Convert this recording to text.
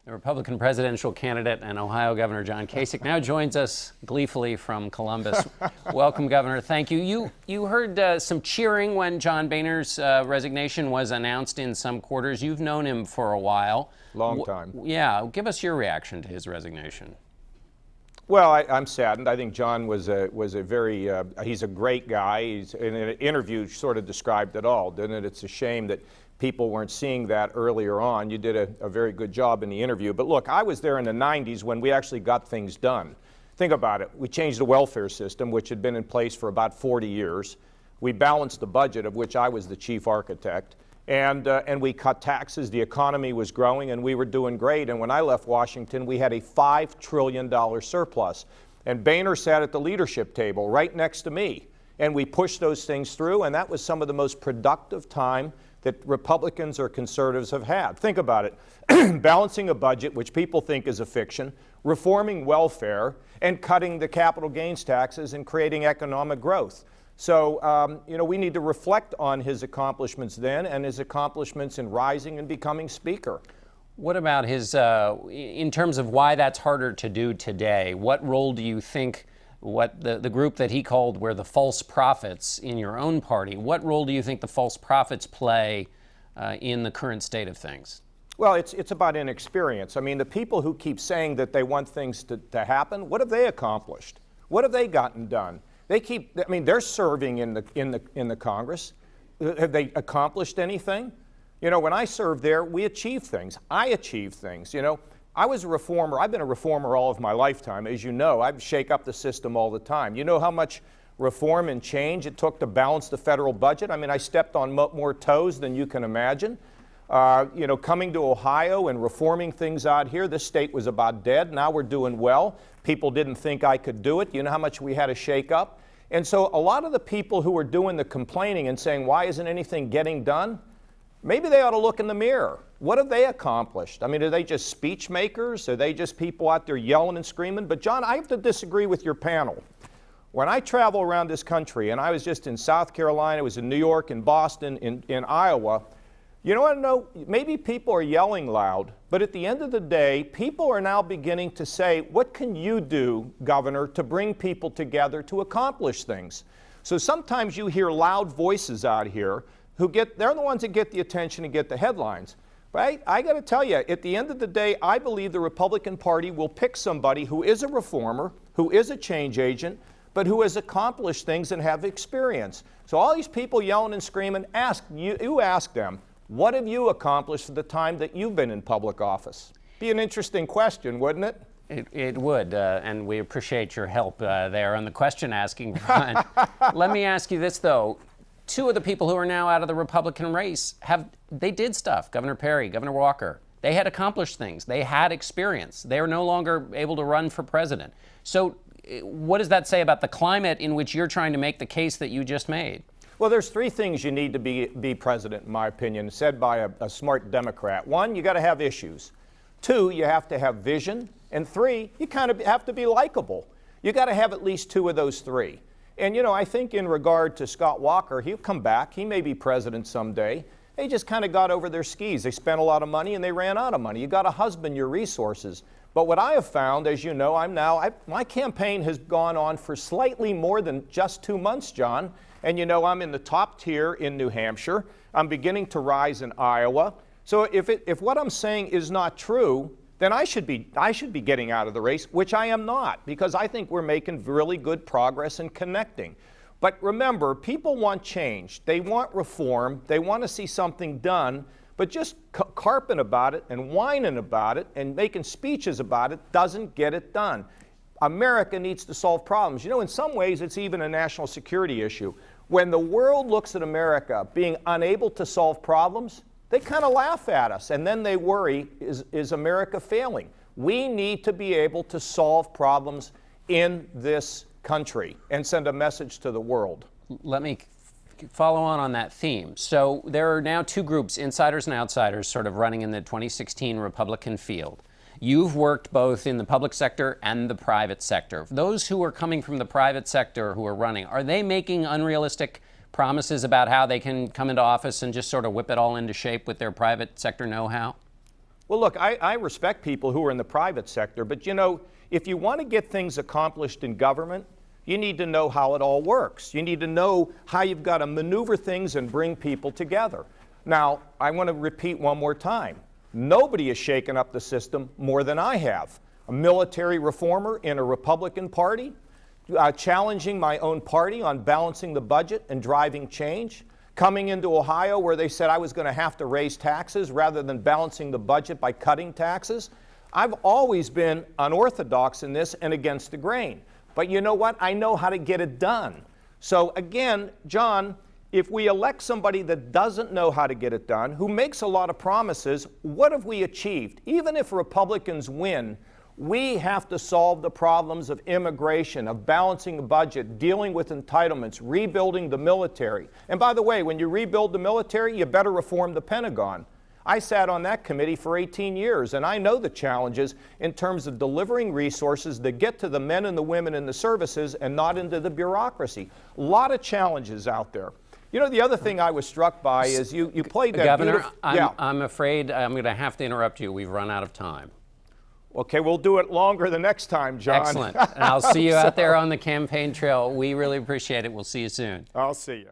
The Republican presidential candidate and Ohio Governor John Kasich now joins us gleefully from Columbus. Welcome, Governor. Thank you. You heard some cheering when John Boehner's resignation was announced in some quarters. You've known him for a while. Long time. Yeah. Give us your reaction to his resignation. Well, I'm saddened. I think John was a very, he's a great guy. He's, in an interview, sort of described it all, didn't it? It's a shame that people weren't seeing that earlier on. You did a very good job in the interview. But look, I was there in the 90s when we actually got things done. Think about it. We changed the welfare system, which had been in place for about 40 years. We balanced the budget, of which I was the chief architect. And we cut taxes. The economy was growing, and we were doing great. And when I left Washington, we had a $5 trillion surplus. And Boehner sat at the leadership table right next to me. And we pushed those things through, and that was some of the most productive time that Republicans or conservatives have had. Think about it. Balancing a budget, which people think is a fiction, reforming welfare, and cutting the capital gains taxes and creating economic growth. So, we need to reflect on his accomplishments then and his accomplishments in rising and becoming Speaker. What about his, in terms of why that's harder to do today, what role do you think the group that he called were the false prophets in your own party, what role do you think the false prophets play in the current state of things? Well, it's about inexperience. I mean, the people who keep saying that they want things to happen, what have they accomplished? What have they gotten done? They're serving in the Congress. Have they accomplished anything? When I served there, we achieved things. I achieved things, I was a reformer. I've been a reformer all of my lifetime. As you know, I shake up the system all the time. You know how much reform and change it took to balance the federal budget? I mean, I stepped on more toes than you can imagine. Coming to Ohio and reforming things out here, this state was about dead. Now we're doing well. People didn't think I could do it. You know how much we had to shake up? And so a lot of the people who were doing the complaining and saying, why isn't anything getting done? Maybe they ought to look in the mirror. What have they accomplished? I mean, are they just speech makers? Are they just people out there yelling and screaming? But John, I have to disagree with your panel. When I travel around this country, and I was just in South Carolina, I was in New York, in Boston, in Iowa, maybe people are yelling loud, but at the end of the day, people are now beginning to say, what can you do, Governor, to bring people together to accomplish things? So sometimes you hear loud voices out here they're the ones that get the attention and get the headlines. Right? I got to tell you, at the end of the day, I believe the Republican Party will pick somebody who is a reformer, who is a change agent, but who has accomplished things and have experience. So all these people yelling and screaming, you ask them, what have you accomplished for the time that you've been in public office? Be an interesting question, wouldn't it? It would, and we appreciate your help there on the question asking front. Let me ask you this, though. Two of the people who are now out of the Republican race, they did stuff. Governor Perry, Governor Walker. They had accomplished things. They had experience. They are no longer able to run for president. So what does that say about the climate in which you're trying to make the case that you just made? Well, there's three things you need to be president, in my opinion, said by a smart Democrat. One, you got to have issues. Two, you have to have vision. And three, you kind of have to be likable. You got to have at least two of those three. And, I think in regard to Scott Walker, he'll come back. He may be president someday. They just kind of got over their skis. They spent a lot of money and they ran out of money. You got to husband your resources. But what I have found, as you know, my campaign has gone on for slightly more than just 2 months, John. And I'm in the top tier in New Hampshire. I'm beginning to rise in Iowa. So if what I'm saying is not true, then I should be getting out of the race, which I am not, because I think we're making really good progress in connecting. But remember, people want change. They want reform. They want to see something done, but just carping about it and whining about it and making speeches about it doesn't get it done. America needs to solve problems. In some ways, it's even a national security issue. When the world looks at America being unable to solve problems, they kind of laugh at us, and then they worry, is America failing? We need to be able to solve problems in this country and send a message to the world. Let me follow on that theme. So there are now two groups, insiders and outsiders, sort of running in the 2016 Republican field. You've worked both in the public sector and the private sector. Those who are coming from the private sector who are running, are they making unrealistic promises about how they can come into office and just sort of whip it all into shape with their private sector know-how? Well, look, I respect people who are in the private sector, but you know, if you want to get things accomplished in government, you need to know how it all works. You need to know how you've got to maneuver things and bring people together. Now, I want to repeat one more time. Nobody has shaken up the system more than I have. A military reformer in a Republican Party, challenging my own party on balancing the budget and driving change, coming into Ohio where they said I was going to have to raise taxes rather than balancing the budget by cutting taxes. I've always been unorthodox in this and against the grain. But you know what? I know how to get it done. So again, John, if we elect somebody that doesn't know how to get it done, who makes a lot of promises, what have we achieved? Even if Republicans win, we have to solve the problems of immigration, of balancing the budget, dealing with entitlements, rebuilding the military. And by the way, when you rebuild the military, you better reform the Pentagon. I sat on that committee for 18 years, and I know the challenges in terms of delivering resources that get to the men and the women in the services and not into the bureaucracy. A lot of challenges out there. You know, the other thing I was struck by is you played that Governor, I'm afraid I'm going to have to interrupt you. We've run out of time. Okay, we'll do it longer the next time, John. Excellent. And I'll see you out there on the campaign trail. We really appreciate it. We'll see you soon. I'll see you.